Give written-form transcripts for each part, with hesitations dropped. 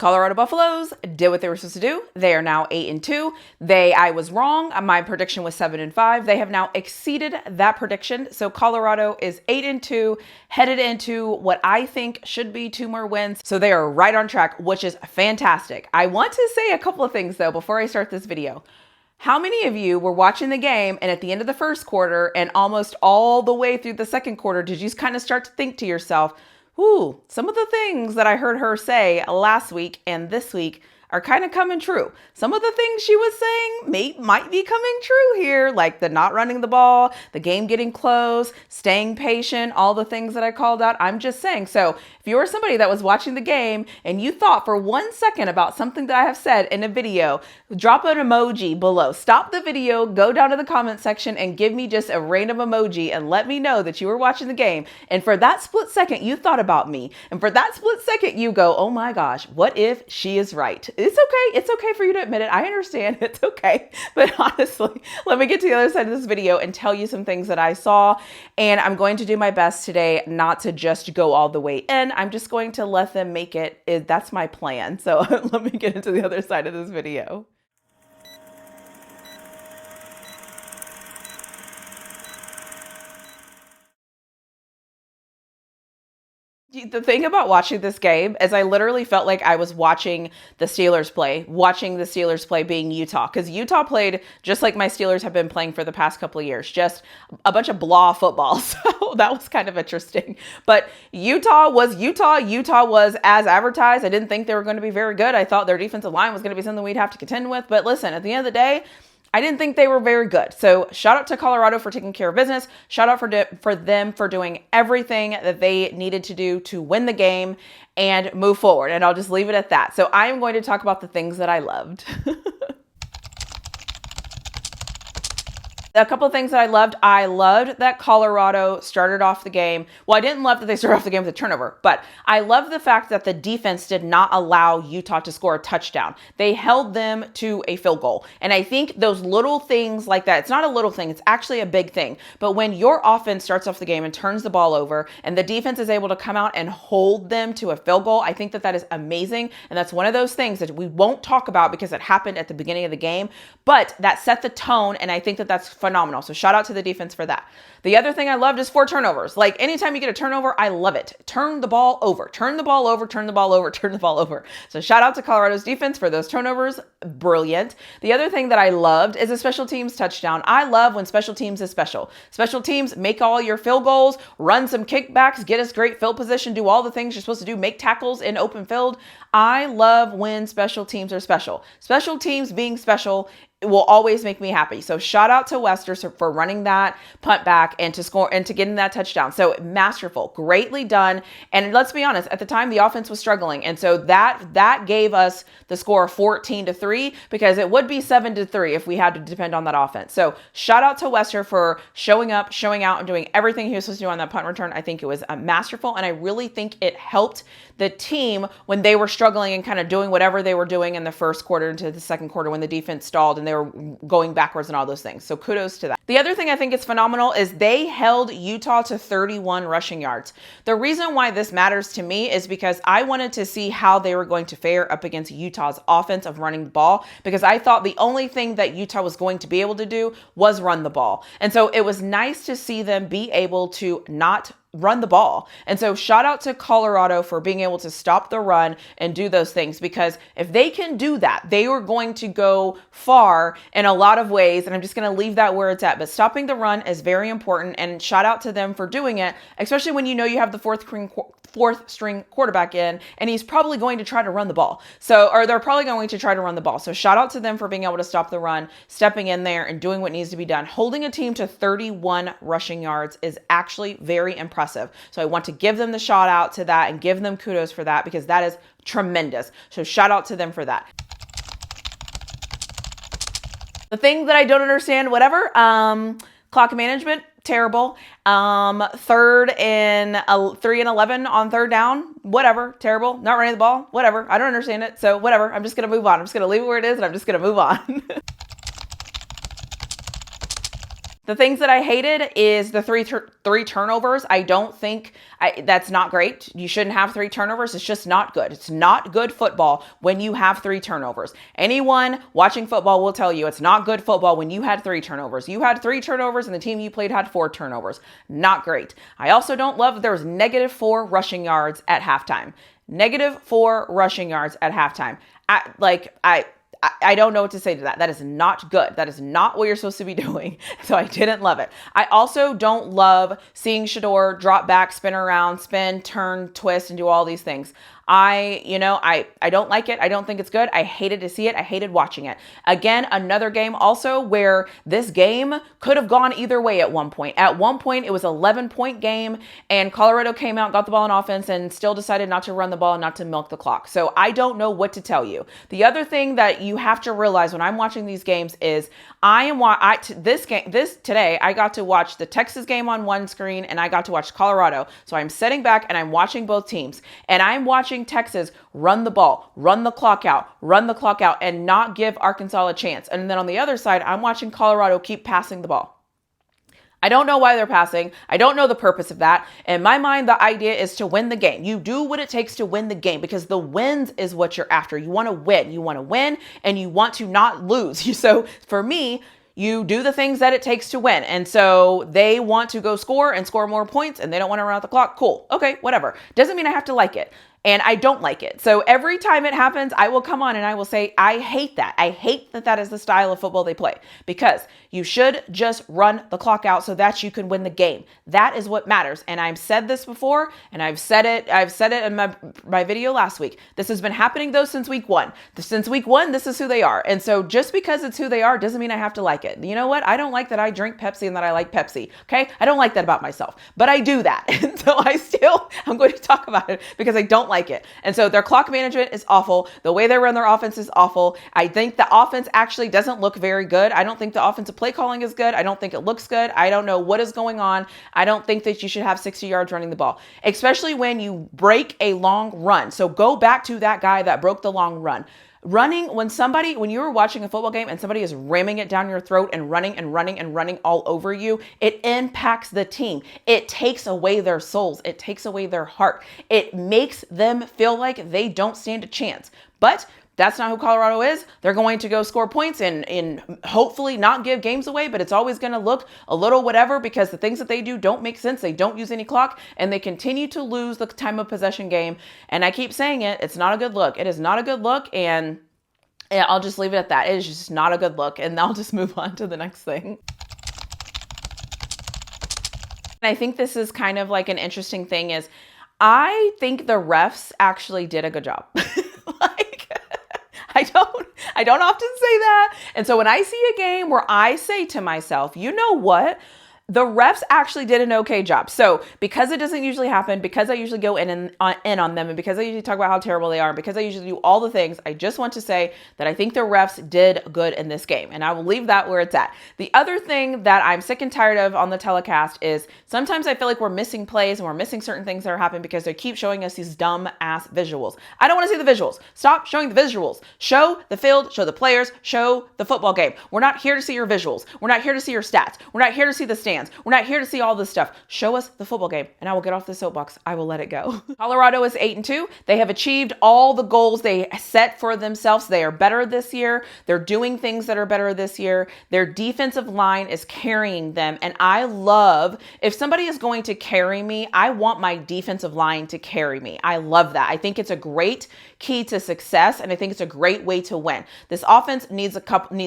Colorado Buffaloes did what they were supposed to do. They are now 8-2. I was wrong. My prediction was 7-5. They have now exceeded that prediction. So Colorado is 8-2, headed into what I think should be 2 more wins. So they are right on track, which is fantastic. I want to say a couple of things though before I start this video. How many of you were watching the game and at the end of the first quarter and almost all the way through the second quarter, did you kind of start to think to yourself, ooh, some of the things that I heard her say last week and this week are kind of coming true. Some of the things she was saying might be coming true here, like the not running the ball, the game getting close, staying patient, all the things that I called out. I'm just saying. So if you were somebody that was watching the game and you thought for 1 second about something that I have said in a video, drop an emoji below. Stop the video, go down to the comment section and give me just a random emoji and let me know that you were watching the game. And for that split second, you thought about me. And for that split second, you go, oh my gosh, what if she is right? It's okay. It's okay for you to admit it. I understand. It's okay. But honestly, let me get to the other side of this video and tell you some things that I saw. And I'm going to do my best today not to just go all the way in. I'm just going to let them make it. That's my plan. So let me get into the other side of this video. The thing about watching this game is I literally felt like I was watching the Steelers play being Utah, because Utah played just like my Steelers have been playing for the past couple of years, just a bunch of blah football. So that was kind of interesting. But Utah was Utah. Utah was as advertised. I didn't think they were going to be very good. I thought their defensive line was going to be something we'd have to contend with. But listen, at the end of the day, I didn't think they were very good. So shout out to Colorado for taking care of business. Shout out for them for doing everything that they needed to do to win the game and move forward. And I'll just leave it at that. So I am going to talk about the things that I loved. A couple of things that I loved. I loved that Colorado started off the game. Well, I didn't love that they started off the game with a turnover, but I love the fact that the defense did not allow Utah to score a touchdown. They held them to a field goal. And I think those little things like that, it's not a little thing, it's actually a big thing. But when your offense starts off the game and turns the ball over and the defense is able to come out and hold them to a field goal, I think that that is amazing. And that's one of those things that we won't talk about because it happened at the beginning of the game, but that set the tone. And I think that that's phenomenal. So shout out to the defense for that. The other thing I loved is 4 turnovers. Like anytime you get a turnover, I love it. Turn the ball over, turn the ball over, turn the ball over, turn the ball over. So shout out to Colorado's defense for those turnovers. Brilliant. The other thing that I loved is a special teams touchdown. I love when special teams is special. Special teams make all your field goals, run some kickbacks, get us great field position, do all the things you're supposed to do, make tackles in open field. I love when special teams are special. Special teams being special will always make me happy. So shout out to Wester for running that punt back and to score and to getting that touchdown. So masterful, greatly done. And let's be honest, at the time the offense was struggling. And so that gave us the score 14-3, because it would be 7-3 if we had to depend on that offense. So shout out to Wester for showing up, showing out, and doing everything he was supposed to do on that punt return. I think it was masterful. And I really think it helped the team when they were struggling and kind of doing whatever they were doing in the first quarter into the second quarter when the defense stalled and they were going backwards and all those things. So kudos to that. The other thing I think is phenomenal is they held Utah to 31 rushing yards. The reason why this matters to me is because I wanted to see how they were going to fare up against Utah's offense of running the ball, because I thought the only thing that Utah was going to be able to do was run the ball. And so it was nice to see them be able to not run the ball. And so shout out to Colorado for being able to stop the run and do those things, because if they can do that, they are going to go far in a lot of ways. And I'm just going to leave that where it's at. But stopping the run is very important, and shout out to them for doing it, especially when you know you have the fourth string quarterback in, and he's probably going to try to run the ball. Or they're probably going to try to run the ball. So shout out to them for being able to stop the run, stepping in there and doing what needs to be done. Holding a team to 31 rushing yards is actually very impressive. So I want to give them the shout out to that and give them kudos for that, because that is tremendous. So shout out to them for that. The thing that I don't understand, whatever, clock management, terrible. 3rd and 3 and 11 on 3rd down, whatever, terrible. Not running the ball, whatever. I don't understand it. So whatever, I'm just going to move on. I'm just going to leave it where it is and I'm just going to move on. The things that I hated is the three turnovers. I don't think that's not great. You shouldn't have 3 turnovers. It's just not good. It's not good football when you have 3 turnovers. Anyone watching football will tell you it's not good football when you had 3 turnovers. You had 3 turnovers and the team you played had 4 turnovers. Not great. I also don't love that there was -4 rushing yards at halftime. -4 rushing yards at halftime. I don't know what to say to that. That is not good. That is not what you're supposed to be doing. So I didn't love it. I also don't love seeing Shador drop back, spin around, spin, turn, twist, and do all these things. I don't like it. I don't think it's good. I hated to see it. I hated watching it. Again, another game also where this game could have gone either way at one point. At one point, it was an 11-point game, and Colorado came out, got the ball in offense, and still decided not to run the ball and not to milk the clock. So I don't know what to tell you. The other thing that you have to realize when I'm watching these games is today I got to watch the Texas game on one screen and I got to watch Colorado. So I'm sitting back and I'm watching both teams, and I'm watching Texas run the ball, run the clock out, and not give Arkansas a chance. And then on the other side, I'm watching Colorado keep passing the ball. I don't know why they're passing. I don't know the purpose of that. In my mind, the idea is to win the game. You do what it takes to win the game because the wins is what you're after. You want to win. You want to win and you want to not lose. So for me, you do the things that it takes to win. And so they want to go score and score more points and they don't want to run out the clock. Cool. Okay, whatever. Doesn't mean I have to like it. And I don't like it. So every time it happens, I will come on and I will say, I hate that. I hate that that is the style of football they play because you should just run the clock out so that you can win the game. That is what matters. And I've said this before and I've said it in my video last week. This has been happening though since week 1. Since week 1, this is who they are. And so just because it's who they are doesn't mean I have to like it. You know what? I don't like that I drink Pepsi and that I like Pepsi. Okay? I don't like that about myself, but I do that. And so I'm going to talk about it because I don't like it. And so their clock management is awful. The way they run their offense is awful. I think the offense actually doesn't look very good. I don't think the offensive play calling is good. I don't think it looks good. I don't know what is going on. I don't think that you should have 60 yards running the ball, especially when you break a long run. So go back to that guy that broke the long run. When you were watching a football game and somebody is ramming it down your throat and running all over you, it impacts the team. It takes away their souls. It takes away their heart. It makes them feel like they don't stand a chance. But that's not who Colorado is. They're going to go score points and hopefully not give games away, but it's always going to look a little whatever because the things that they do don't make sense. They don't use any clock and they continue to lose the time of possession game. And I keep saying it, it's not a good look. It is not a good look. And I'll just leave it at that. It is just not a good look. And I'll just move on to the next thing. And I think this is kind of like an interesting thing is I think the refs actually did a good job. I don't often say that. And so when I see a game where I say to myself, you know what? The refs actually did an okay job. So because it doesn't usually happen, because I usually go in on them, and because I usually talk about how terrible they are, and because I usually do all the things, I just want to say that I think the refs did good in this game. And I will leave that where it's at. The other thing that I'm sick and tired of on the telecast is sometimes I feel like we're missing plays and we're missing certain things that are happening because they keep showing us these dumb ass visuals. I don't want to see the visuals. Stop showing the visuals. Show the field, show the players, show the football game. We're not here to see your visuals. We're not here to see your stats. We're not here to see the stands. We're not here to see all this stuff. Show us the football game and I will get off the soapbox. I will let it go. Colorado is 8-2. They have achieved all the goals they set for themselves. They are better this year. They're doing things that are better this year. Their defensive line is carrying them. And I love, if somebody is going to carry me, I want my defensive line to carry me. I love that. I think it's a great key to success. And I think it's a great way to win. This offense needs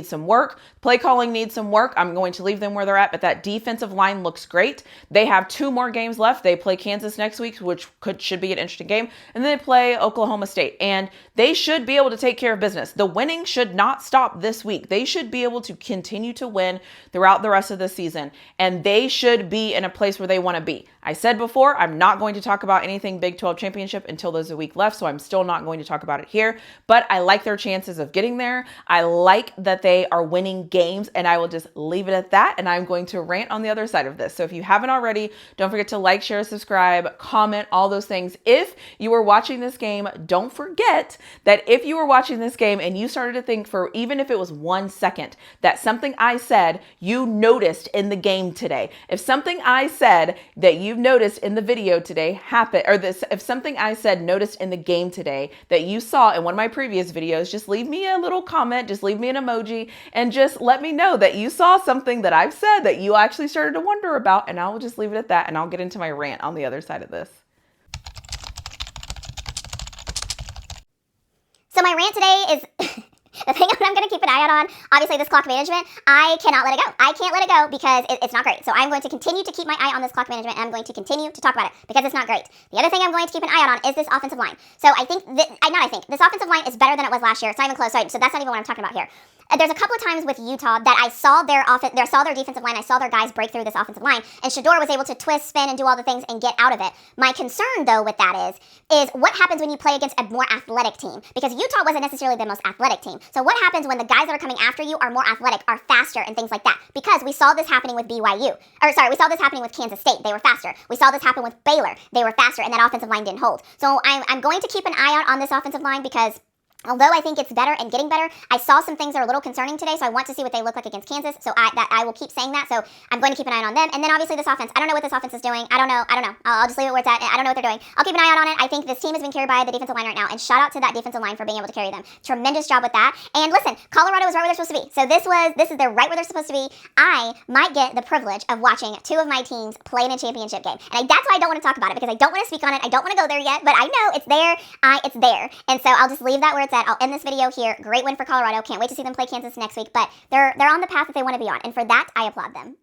some work. Play calling needs some work. I'm going to leave them where they're at, but that defensive line looks great. They have 2 more games left. They play Kansas next week, which should be an interesting game. And then they play Oklahoma State. And they should be able to take care of business. The winning should not stop this week. They should be able to continue to win throughout the rest of the season. And they should be in a place where they want to be. I said before, I'm not going to talk about anything Big 12 championship until there's a week left, so I'm still not going to talk about it here, but I like their chances of getting there. I like that they are winning games, and I will just leave it at that, and I'm going to rant on the other side of this. So if you haven't already, don't forget to like, share, subscribe, comment, all those things. If you were watching this game, don't forget that if you were watching this game and you started to think for even if it was 1 second that something I said you noticed in the game today, if something I said that you've noticed in the video today happened, or this, if something I said noticed in the game today that you saw in one of my previous videos, just leave me a little comment, just leave me an emoji, and just let me know that you saw something that I've said that you actually started to wonder about, and I will just leave it at that, and I'll get into my rant on the other side of this. So my rant today is the thing that I'm going to keep an eye out on, obviously this clock management, I cannot let it go. I can't let it go because it's not great. So I'm going to continue to keep my eye on this clock management, and I'm going to continue to talk about it because it's not great. The other thing I'm going to keep an eye out on is this offensive line. So I think, this offensive line is better than it was last year. It's not even close, so that's not even what I'm talking about here. There's a couple of times with Utah that I saw their defensive line, I saw their guys break through this offensive line, and Shedeur was able to twist, spin, and do all the things and get out of it. My concern, though, with that is what happens when you play against a more athletic team? Because Utah wasn't necessarily the most athletic team. So what happens when the guys that are coming after you are more athletic, are faster, and things like that? Because we saw this happening with we saw this happening with Kansas State. They were faster. We saw this happen with Baylor. They were faster, and that offensive line didn't hold. So I'm going to keep an eye out on this offensive line because although I think it's better and getting better, I saw some things that are a little concerning today, so I want to see what they look like against Kansas. So I will keep saying that. So I'm going to keep an eye on them. And then obviously this offense. I don't know what this offense is doing. I don't know. I'll just leave it where it's at. I don't know what they're doing. I'll keep an eye out on it. I think this team is being carried by the defensive line right now. And shout out to that defensive line for being able to carry them. Tremendous job with that. And listen, Colorado is right where they're supposed to be. So they're right where they're supposed to be. I might get the privilege of watching two of my teams play in a championship game. And that's why I don't want to talk about it, because I don't want to speak on it. I don't want to go there yet, but I know it's there. It's there. And so I'll just leave that where it's at. I'll end this video here. Great win for Colorado. Can't wait to see them play Kansas next week, but they're on the path that they want to be on, and for that I applaud them.